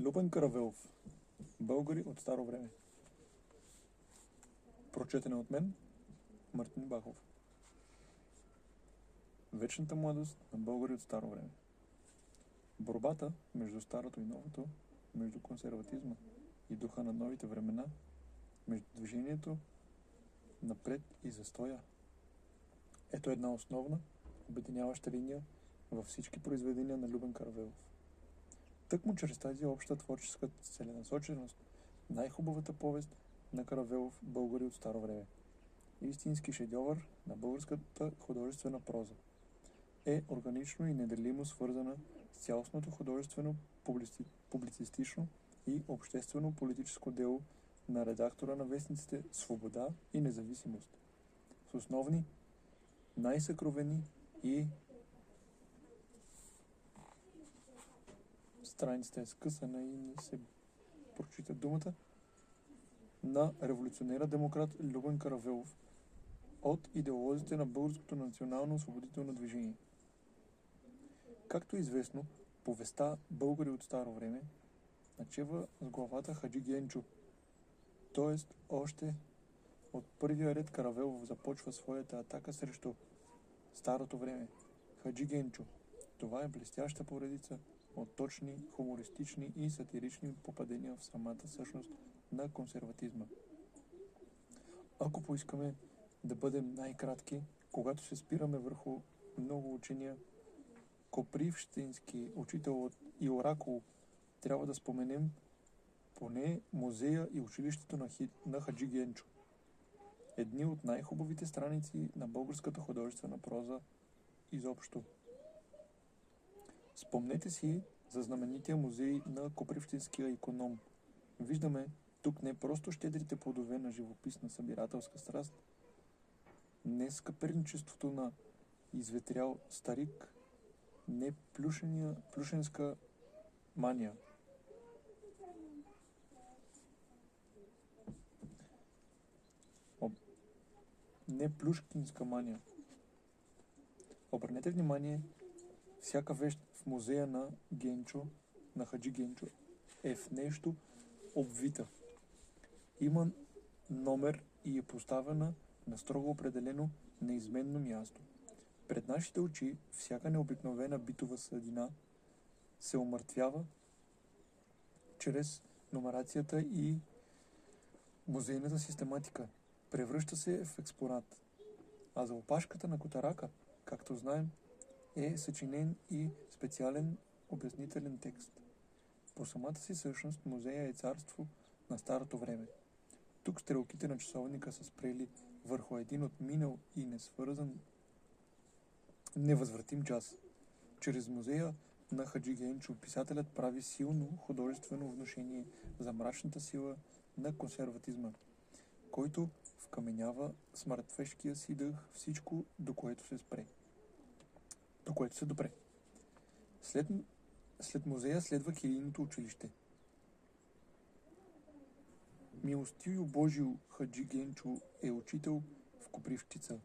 Любен Каравелов. Българи от старо време. Прочетене от мен, Мартин Бахов. Вечната младост на българи от старо време. Борбата между старото и новото, между консерватизма и духа на новите времена, между движението напред и застоя. Ето една основна, обединяваща линия във всички произведения на Любен Каравелов. Тъкмо чрез тази обща творческа целенасоченост, най-хубавата повест на Каравелов «Българи от старо време», истински шедьовър на българската художествена проза, е органично и неделимо свързана с цялостното художествено, публицистично и обществено-политическо дело на редактора на вестниците «Свобода» и «Независимост», с основни, най-съкровени и страницата е скъсана и не се прочита думата, на революционера-демократ Любен Каравелов от идеолозите на българското национално-освободително движение. Както е известно, повестта «Българи от старо време» начева с главата Хаджи Генчо, т.е. още от първия ред Каравелов започва своята атака срещу старото време. Хаджи Генчо. Това е блестяща поредица от точни, хумористични и сатирични попадения в самата същност на консерватизма. Ако поискаме да бъдем най-кратки, когато се спираме върху много учения, Копривщински учител и оракул, трябва да споменем поне музея и училището на Хаджи Генчо. Едни от най-хубавите страници на българската художествена проза изобщо. Спомнете си за знаменития музей на Копривщинския иконом. Виждаме тук не просто щедрите плодове на живописна събирателска страст, не скъперничеството на изветрял старик, не плюшенска мания. Не плюшкинска мания. Обърнете внимание, всяка вещ в музея на Генчо, на Хаджи Генчо, е в нещо обвита. Има номер и е поставена на строго определено неизменно място. Пред нашите очи всяка необикновена битова съдина се омъртвява чрез номерацията и музейната систематика. Превръща се в експонат. А за опашката на Котарака, както знаем, е съчинен и специален обяснителен текст. По самата си същност музея е царство на старото време. Тук стрелките на часовника са спрели върху един отминал и несвързан невъзвратим час. Чрез музея на Хаджи Генчо писателят прави силно художествено внушение за мрачната сила на консерватизма, който вкаменява с мъртвешкия си дъх всичко, до което се допре. След музея следва Килийното училище. Милостивио Божио Хаджи Генчо е учител в Копривщица.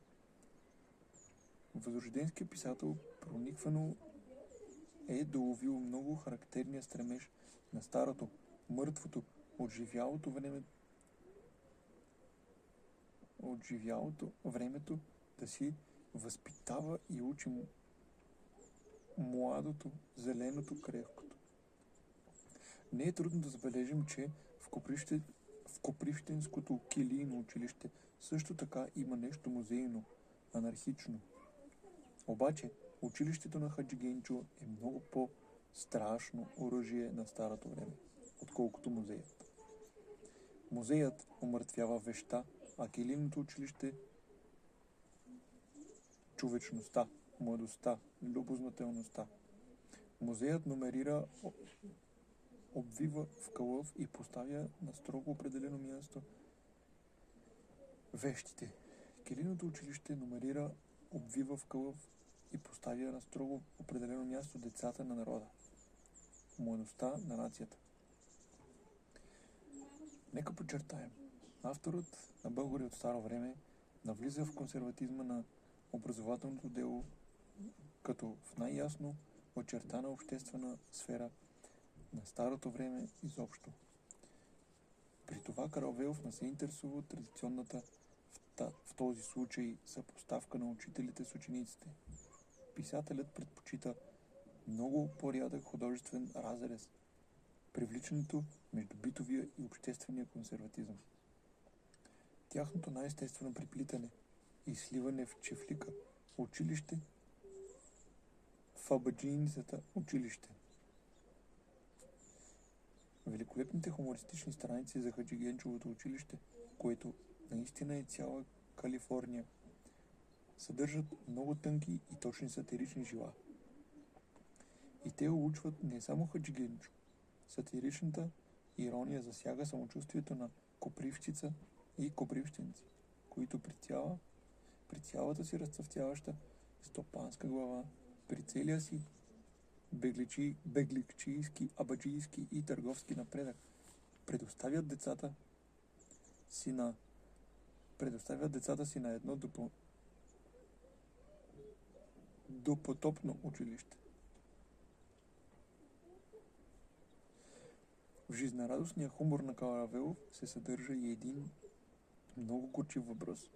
Възрожденският писател прониквано е доловил много характерния стремеж на старото, мъртвото, отживялото времето да си възпитава и учи младото, зеленото, крехкото. Не е трудно да забележим, че в Копривщинското Килийно училище също така има нещо музейно, анархично. Обаче, училището на Хаджи Генчо е много по-страшно оръжие на старото време, отколкото музеят. Музеят омъртвява вещта, а Килийното училище – човечността, младостта, любознателността. Музеят номерира, обвива в кълъв и поставя на строго определено място вещите. Килийното училище номерира, обвива в кълъв и поставя на строго определено място децата на народа, младостта на нацията. Нека подчертаем, авторът на Българи от старо време навлиза в консерватизма на образователното дело, като в най-ясно очертана обществена сфера на старото време изобщо. При това Каравелов не се интересува от традиционната, в този случай, съпоставка на учителите с учениците. Писателят предпочита много по-рядък художествен разрез, привличането между битовия и обществения консерватизъм. Тяхното най-естествено приплитане и сливане в чифлика училище в абаджийницата училище. Великолепните хумористични страници за Хаджигенчовото училище, което наистина е цяла Калифорния, съдържат много тънки и точни сатирични жила. И те улучват не само Хаджигенчо. Сатиричната ирония засяга самочувствието на копривщица и копривщенци, които при цялата си разцъфтяваща стопанска глава, при целия си бегликчийски, абаджийски и търговски напредък, предоставят децата си на едно допотопно училище. В жизнерадостния хумор на Каравелов се съдържа и един много горчив въпрос.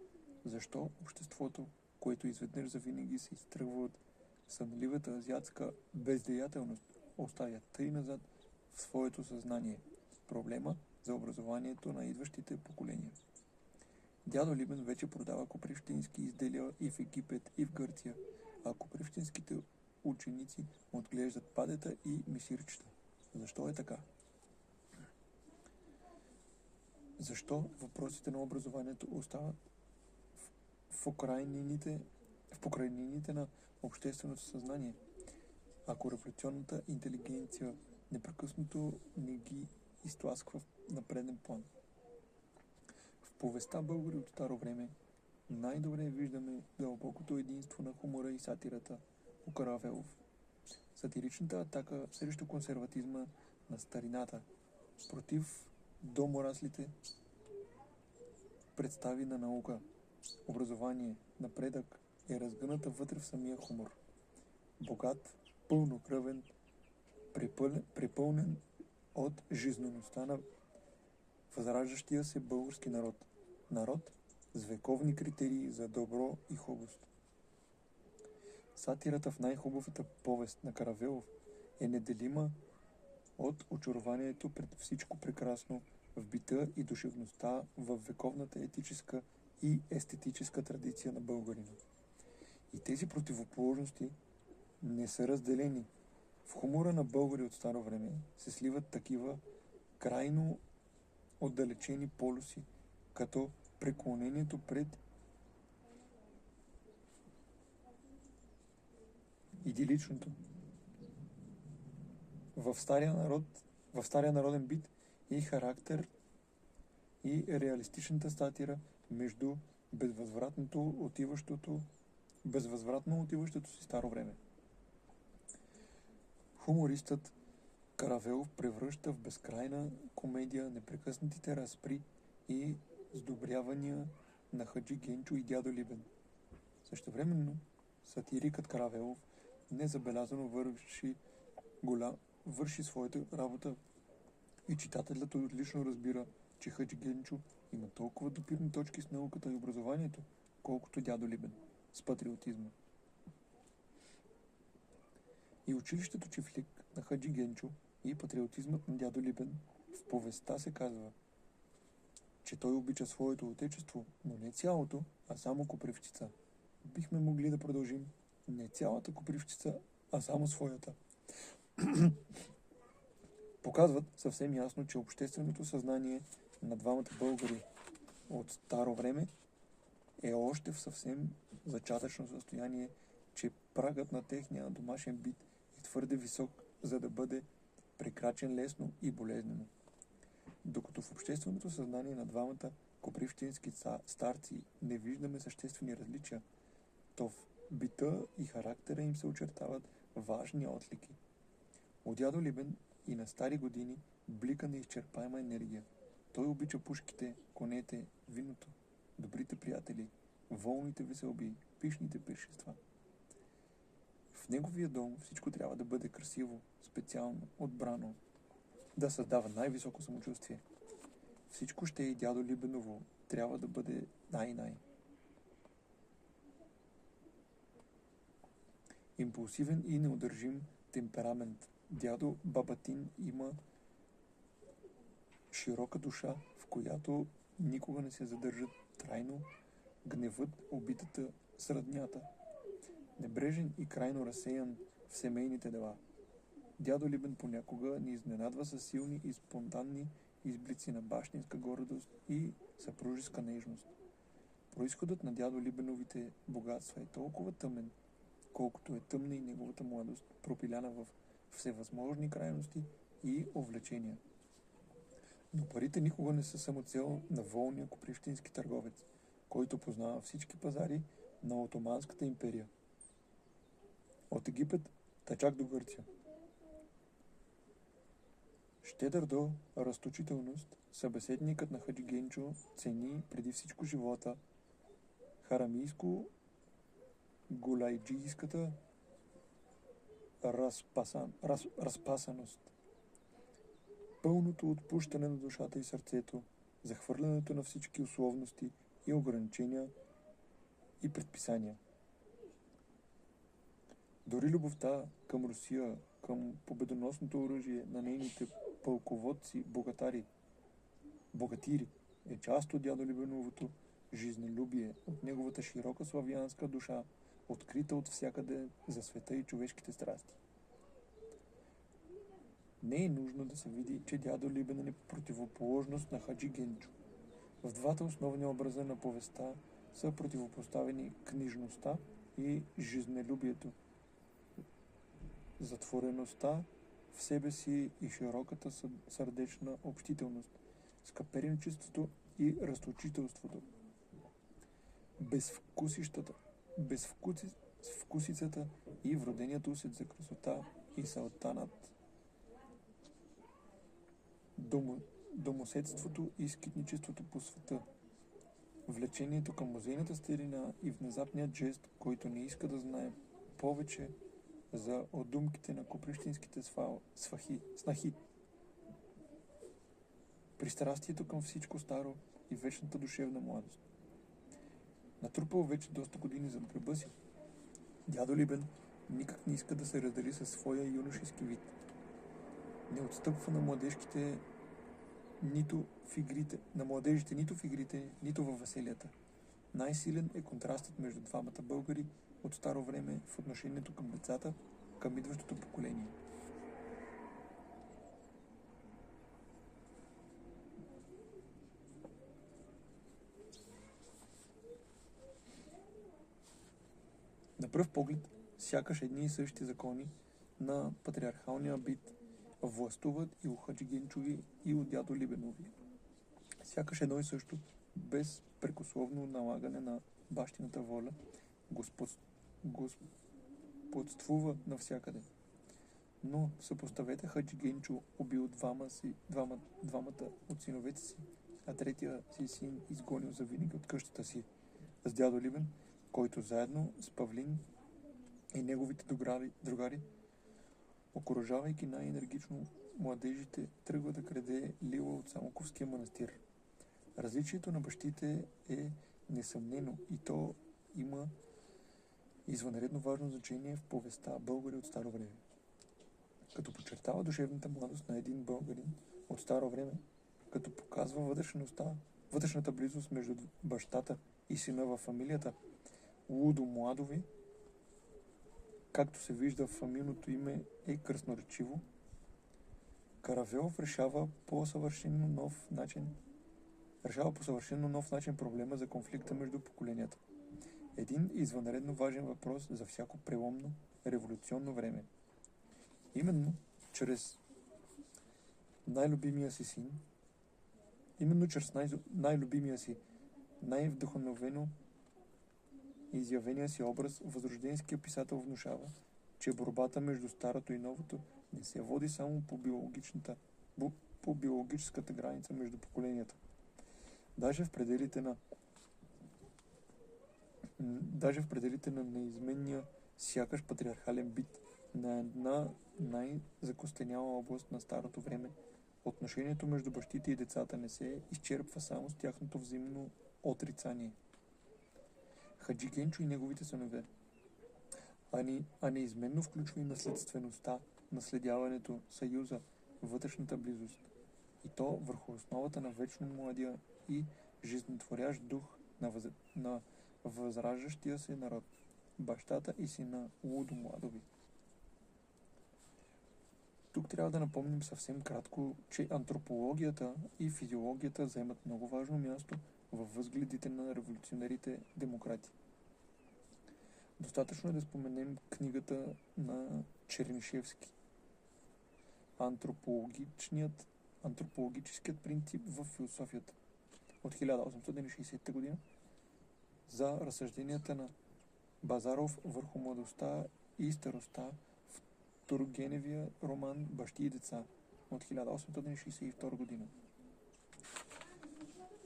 Защо обществото, което изведнъж завинаги се изтръгва от сънливата азиатска бездеятелност, оставя тъй назад в своето съзнание проблема за образованието на идващите поколения? Дядо Либен вече продава копривщински изделия и в Египет, и в Гърция, а копривщинските ученици отглеждат падета и мисирчета. Защо е така? Защо въпросите на образованието остават в покрайнините на общественото съзнание, ако революционната интелигенция непрекъснато не ги изтласква на преден план? В повестта "Българи от старо време" най-добре виждаме дълбокото единство на хумора и сатирата у Каравелов. Сатиричната атака срещу консерватизма на старината, против домораслите представи на наука, образование, напредък е разгъната вътре в самия хумор. Богат, пълнокръвен, препълнен от жизнеността на възраждащия се български народ. Народ с вековни критерии за добро и хубост. Сатирата в най-хубавата повест на Каравелов е неделима от очарованието пред всичко прекрасно в бита и душевността в вековната етическа и естетическа традиция на българина. И тези противоположности не са разделени. В хумора на българи от старо време се сливат такива крайно отдалечени полюси, като преклонението пред идиличното. В стария народен бит и характер и реалистичната сатира между безвъзвратно отиващото си старо време. Хумористът Каравелов превръща в безкрайна комедия непрекъснатите разпри и сдобрявания на Хаджи Генчо и дядо Либен. Същевременно сатирикът Каравелов незабелязано върши своята работа и читателят отлично разбира, че Хаджи Генчо има толкова допирни точки с науката и образованието, колкото дядо Либен с патриотизма. И училището чифлик на Хаджи Генчо и патриотизмът на дядо Либен в повестта се казва, че той обича своето отечество, но не цялото, а само Копривщица. Бихме могли да продължим: не цялата Копривщица, а само своята. Показват съвсем ясно, че общественото съзнание на двамата българи от старо време е още в съвсем зачатъчно състояние, че прагът на техния домашен бит е твърде висок, за да бъде прекрачен лесно и болезнено. Докато в общественото съзнание на двамата копривщински старци не виждаме съществени различия, то в бита и характера им се очертават важни отлики. У дядо Либен и на стари години блика неизчерпаема енергия. Той обича пушките, конете, виното, добрите приятели, волните веселби, пишните пиршества. В неговия дом всичко трябва да бъде красиво, специално, отбрано. да създава най-високо самочувствие. Всичко ще е и дядо Либеново трябва да бъде най-най. Импулсивен и неудържим темперамент. Дядо Бабатин има широка душа, в която никога не се задържат трайно гневът, обидата, сръднята. Небрежен и крайно разсеян в семейните дела. Дядо Либен понякога ни изненадва със силни и спонтанни изблици на бащинска гордост и съпружеска нежност. Произходът на дядо Либеновите богатства е толкова тъмен, колкото е тъмна и неговата младост, пропиляна в всевъзможни крайности и увлечения. Но парите никога не са самоцел на волния копривщински търговец, който познава всички пазари на Отоманската империя. От Египет, та чак до Гърция. Щедър до разточителност, събеседникът на Хаджи Генчо цени преди всичко живота, харамийско-гулайджийската разпасаност, пълното отпущане на душата и сърцето, захвърлянето на всички условности и ограничения и предписания. Дори любовта към Русия, към победоносното оръжие на нейните пълководци, богатири, е част от дядо Либеновото жизнелюбие, от неговата широка славянска душа, открита от всякъде за света и човешките страсти. Не е нужно да се види, че дядо Либен е противоположност на Хаджи Генчо. В двата основни образа на повестта са противопоставени книжността и жизнелюбието, затвореността в себе си и широката сърдечна общителност, скъперничеството и разточителството, безвкусицата и вроденият усет за красота и салтанат, домоседството и скитничеството по света, влечението към музейната старина и внезапният жест, който не иска да знае повече за одумките на коприщинските снахи, пристрастието към всичко старо и вечната душевна младост. Натрупал вече доста години зад гърба си, дядо Либен никак не иска да се раздели със своя юношески вид. Не отстъпва на младежите нито в игрите, нито във веселията. Най-силен е контрастът между двамата българи от старо време в отношението към децата, към идващото поколение. На пръв поглед, сякаш едни и същи закони на патриархалния бит властвуват и у Хаджи Генчови, и у дядо Либенови. Сякаш едно и също, без прекословно налагане на бащината воля, господствува навсякъде. Но съпоставете Хаджи Генчо убил двамата от синовете си, а третия си син изгонил завинаги от къщата си с дядо Либен, който заедно с Павлин и неговите другари, окоръжавайки най-енергично младежите, тръгва да краде лила от Самоковския манастир. Различието на бащите е несъмнено и то има извънредно важно значение в повестта Българи от старо време. Като подчертава душевната младост на един българин от старо време, като показва вътрешната близост между бащата и сина във фамилията Лудо-Младови, както се вижда в фамилното име е красноречиво, Каравелов решава по съвършено нов начин проблема за конфликта между поколенията. Един извънредно важен въпрос за всяко преломно, революционно време. Именно чрез най-любимия си, най-вдъхновено изявения си образ, възрожденският писател внушава, че борбата между старото и новото не се води само по биологическата граница между поколенията. Даже в пределите на неизменния сякаш патриархален бит на една най-закостеняла област на старото време, Отношението между бащите и децата не се изчерпва само с тяхното взаимно отрицание. Хаджи Генчо и неговите синове, а неизменно включва и наследствеността, наследяването, съюза, вътрешната близост. И то върху основата на вечно младия и жизнетворящ дух на възраждащия се народ, бащата и сина Лудо Младови. Тук трябва да напомним съвсем кратко, че антропологията и физиологията заемат много важно място във възгледите на революционерите демократи. Достатъчно е да споменем книгата на Чернишевски Антропологическият принцип в философията от 1860 година за разсъжденията на Базаров върху младостта и старостта в Тургеневия роман "Бащи и деца" от 1862 година.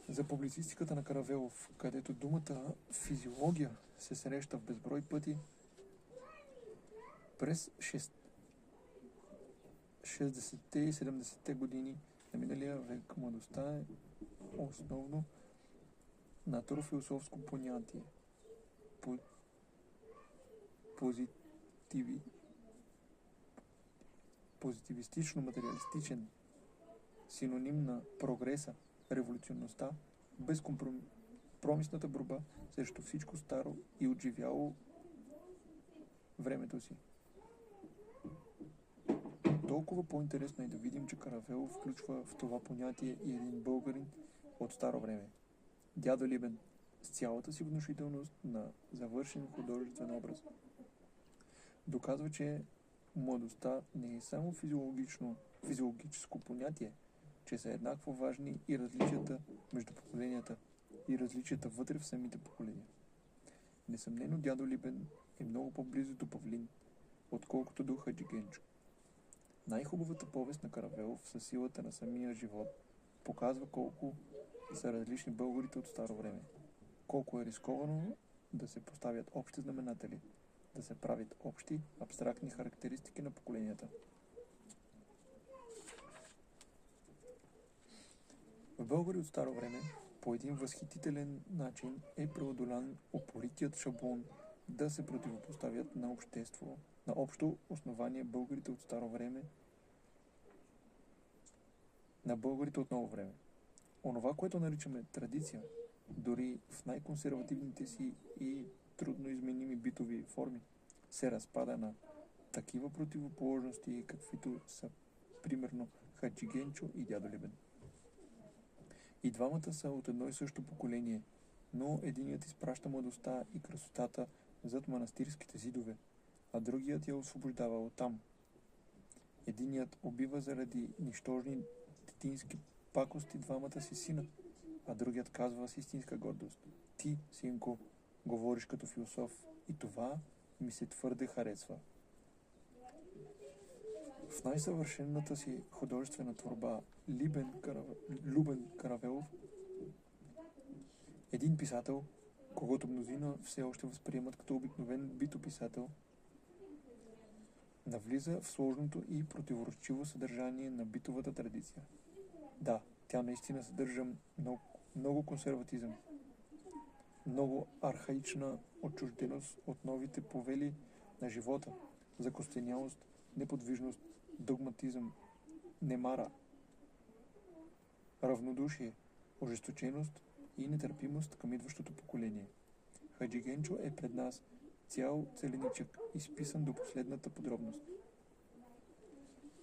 За публицистиката на Каравелов, където думата физиология се среща в безброй пъти, през 60-те и 70-те години на миналия век младостта е основно натурофилософско понятие. Позитивистично-материалистичен синоним на прогреса, революционността, безкомпромисната борба срещу всичко старо и отживяло времето си. Толкова по-интересно е да видим, че Каравелов включва в това понятие и един българин от старо време. Дядо Либен, с цялата си внушителност на завършен художествен образ. Доказва, че младостта не е само физиологическо понятие, че са еднакво важни и различията между поколенията, и различията вътре в самите поколения. Несъмнено дядо Либен е много по-близо до Павлин, отколкото до Хаджи Генчо. Най-хубавата повест на Каравелов със силата на самия живот показва колко са различни българите от старо време, колко е рисковано да се поставят общи знаменатели, да се правят общи, абстрактни характеристики на поколенията. В Българи от старо време по един възхитителен начин е преодолян упоритият шаблон да се противопоставят на общо основание българите от старо време на българите от ново време. Онова, което наричаме традиция, дори в най-консервативните си и трудно изменими битови форми, се разпада на такива противоположности, каквито са примерно Хаджи Генчо и дядо Либен. И двамата са от едно и също поколение, но единият изпраща младостта и красотата зад манастирските зидове, а другият я освобождава оттам. Единият убива заради нищожни детински пакости двамата си сина, а другият казва с истинска гордост: "Ти, синко, говориш като философ и това ми се твърде харесва." В най-съвършената си художествена творба Любен Каравелов, един писател, когото мнозина все още възприемат като обикновен битописател, навлиза в сложното и противоречиво съдържание на битовата традиция. Да, тя наистина съдържа много консерватизъм, много архаична отчужденост от новите повели на живота, закостенялост, неподвижност, догматизъм, немара, равнодушие, ожесточеност и нетърпимост към идващото поколение. Хаджи Генчо е пред нас цял целеничък, изписан до последната подробност.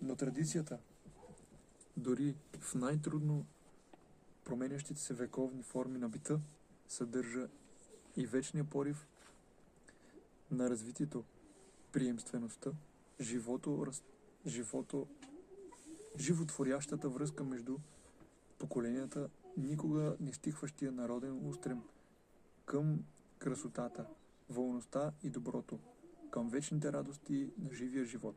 Но традицията, дори в най-трудно променящите се вековни форми на бита, съдържа и вечния порив на развитието, приемствеността, животворящата връзка между поколенията, никога не стихващия народен устрем към красотата, вълността и доброто, към вечните радости на живия живот.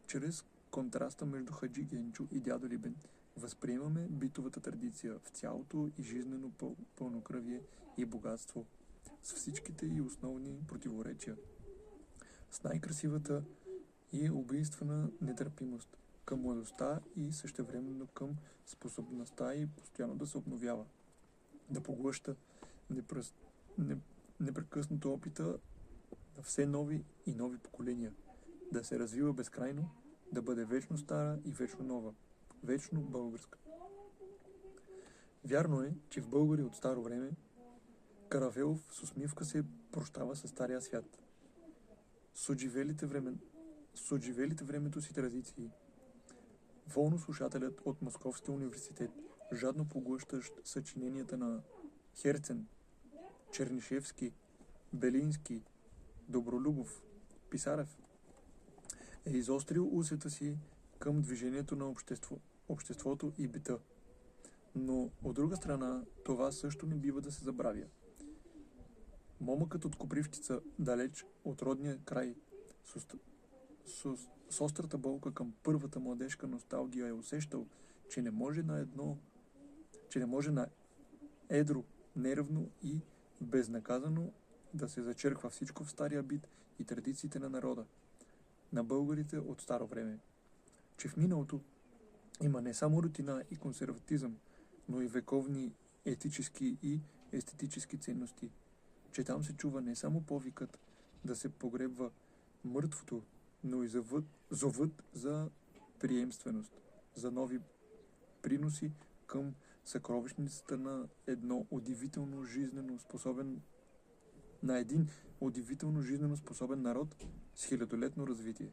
Чрез контраста между Хаджи Генчо и дядо Либен възприемаме битовата традиция в цялото и жизнено пълнокръвие и богатство, с всичките и основни противоречия, с най-красивата и убийствена нетърпимост към младостта и същевременно към способността и постоянно да се обновява, да поглъща непрекъснато опита на все нови и нови поколения, да се развива безкрайно, да бъде вечно стара и вечно нова, вечно българска. Вярно е, че в българи от старо време Каравелов с усмивка се прощава със стария свят. С отживелите времето си традиции, волно слушателят от Московския университет, жадно поглъщащ съчиненията на Херцен, Чернишевски, Белински, Добролюбов, Писарев, е изострил усета си към движението на обществото и бита. Но от друга страна, това също не бива да се забравя. Момъкът от Копривщица, далеч от родния край, с острата болка към първата младежка носталгия е усещал, че не може на едро, нервно и безнаказано да се зачерква всичко в стария бит и традициите на народа, на българите от старо време. Че в миналото има не само рутина и консерватизъм, но и вековни етически и естетически ценности, че там се чува не само повикът да се погребва мъртвото, но и зовът за приемственост, за нови приноси към съкровищницата на един удивително жизнено способен народ с хилядолетно развитие.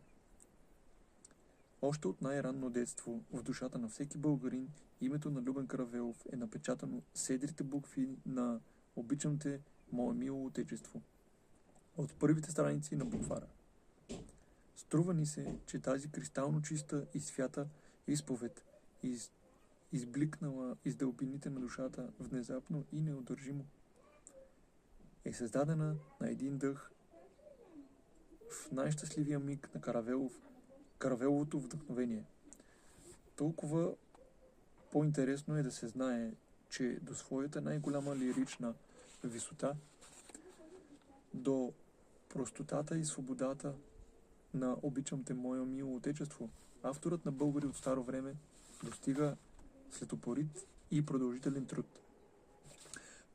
Още от най-ранно детство в душата на всеки българин името на Любен Каравелов е напечатано с едрите букви на "Обичам те, мое мило отечество" от първите страници на буквара. Струва ни се, че тази кристално чиста и свята изповед, избликнала из дълбините на душата внезапно и неудържимо, е създадена на един дъх в най-щастливия миг на Каравеловото вдъхновение. Толкова по-интересно е да се знае, че до своята най-голяма лирична висота, до простотата и свободата на "Обичам те, мое мило отечество", авторът на "Българи от старо време" достига след упорит и продължителен труд.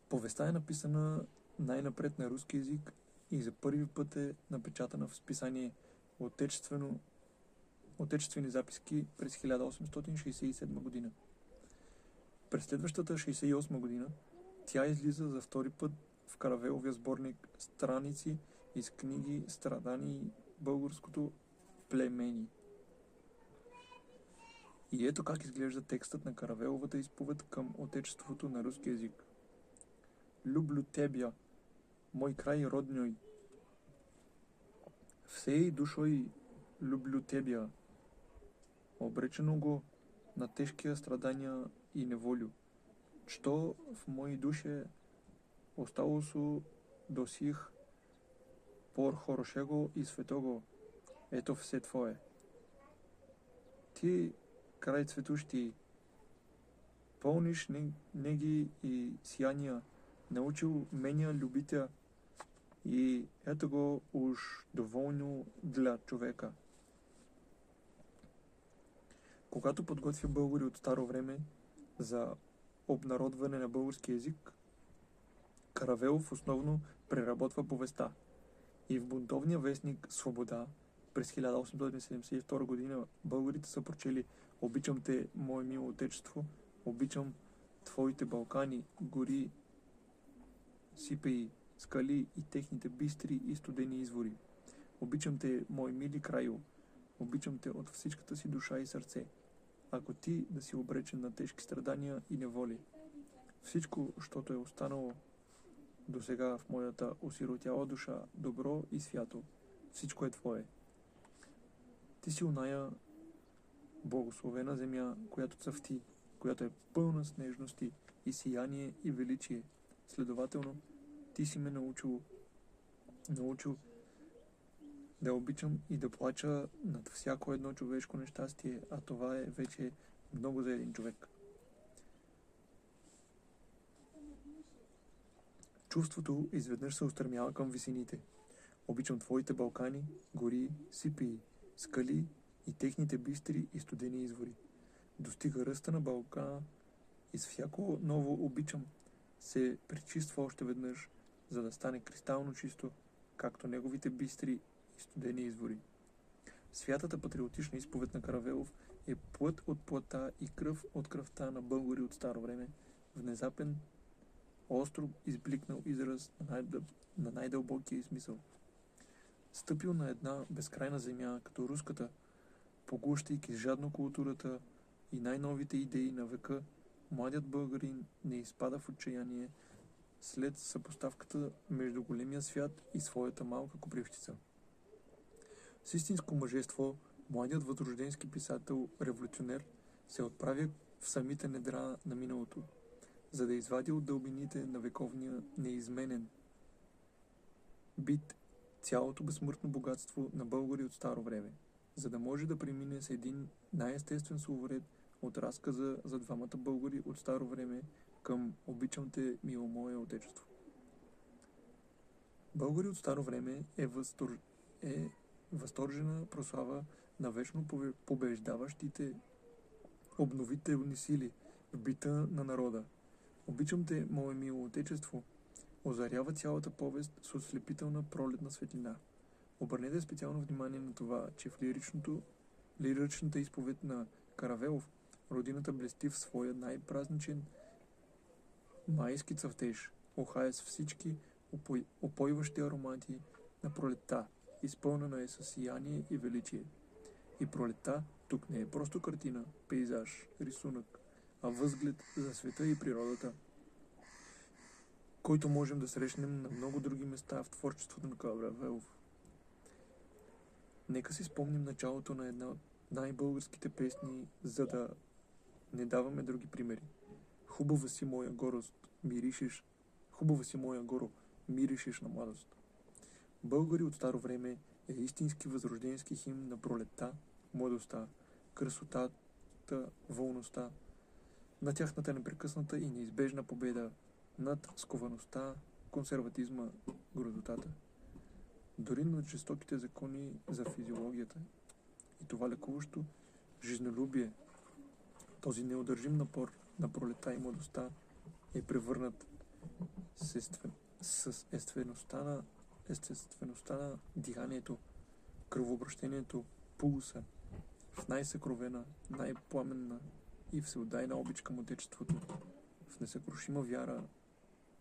Повестта е написана най-напред на руски език и за първи път е напечатана в списание Отечествени записки през 1867 година. През следващата 68 година тя излиза за втори път в Каравеловия сборник "Страници из книги страдани българското племени". И ето как изглежда текстът на Каравеловата изповед към отечеството на руски език. "Люблю тебя, мой край родной. Всей душой люблю тебя. Обречено го на тежкия страдания и неволю, что в моей душе осталосу до сих пор хорошего и светого, ето все твое. Ти, край цветущий, пълниш неги и сияния, научил меня любитя, и ето го уж доволно для човека". Когато подготвя "Българи от старо време" за обнародване на български език, Каравелов основно преработва повестта. И в бунтовния вестник "Свобода" през 1872 година българите са прочели "Обичам те, мое мило отечество, обичам твоите Балкани, гори, сипеи, скали и техните бистри и студени извори. Обичам те, мой мили крайо, обичам те от всичката си душа и сърце. Ако ти да си обречен на тежки страдания и неволи, всичко, щото е останало до сега в моята осиротяла душа, добро и свято, всичко е твое. Ти си оная благословена земя, която цъфти, която е пълна с нежности и сияние и величие. Следователно, ти си ме научил да обичам и да плача над всяко едно човешко нещастие, а това е вече много за един човек. Чувството изведнъж се устремява към висините. Обичам твоите Балкани, гори, сипии, скали и техните бистри и студени извори. Достига ръста на Балкана и с всяко ново обичам се пречиства още веднъж, за да стане кристално чисто, както неговите бистри и студени извори. Святата патриотична изповед на Каравелов е плът от плътта и кръв от кръвта на българи от старо време, внезапен, остро избликнал израз на най-дълбокия смисъл. Стъпил на една безкрайна земя, като руската, поглъщайки жадно културата и най-новите идеи на века, младият българин не изпада в отчаяние след съпоставката между големия свят и своята малка копривщица. С истинско мъжество, младият възрожденски писател, революционер, се отправя в самите недра на миналото, за да извади от дълбините на вековния неизменен бит цялото безсмъртно богатство на българи от старо време, за да може да премине с един най-естествен словоред от разказа за двамата българи от старо време към обичам те, мило мое отечество. Българи от старо време е възторжена прослава на вечно побеждаващите обновителни сили в бита на народа. Обичам те, мое мило отечество, озарява цялата повест с ослепителна пролетна светлина. Обърнете специално внимание на това, че в лиричната изповед на Каравелов родината блести в своя най-празничен майски цъфтеж, охая с всички опойващи аромати на пролетта, изпълнена е със сияние и величие. И пролетта тук не е просто картина, пейзаж, рисунък, а възглед за света и природата, който можем да срещнем на много други места в творчеството на Каравелов. Нека си спомним началото на една от най-българските песни, за да не даваме други примери. Хубава си моя горо, миришеш на младост. Българи от старо време е истински възрожденски химн на пролетта, младостта, красотата, вълността, на тяхната непрекъсната и неизбежна победа над сковаността, консерватизма, грозотата. Дори над жестоките закони за физиологията. И това лекуващо жизнелюбие, този неудържим напор на пролетта и младостта е превърнат с естествеността на диханието, кръвообращението, пулса, в най-съкровена, най-пламенна и всеотдайна обич към отечеството, в несъкрушима вяра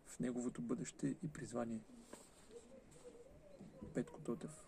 в неговото бъдеще и призвание. Петко Тотев.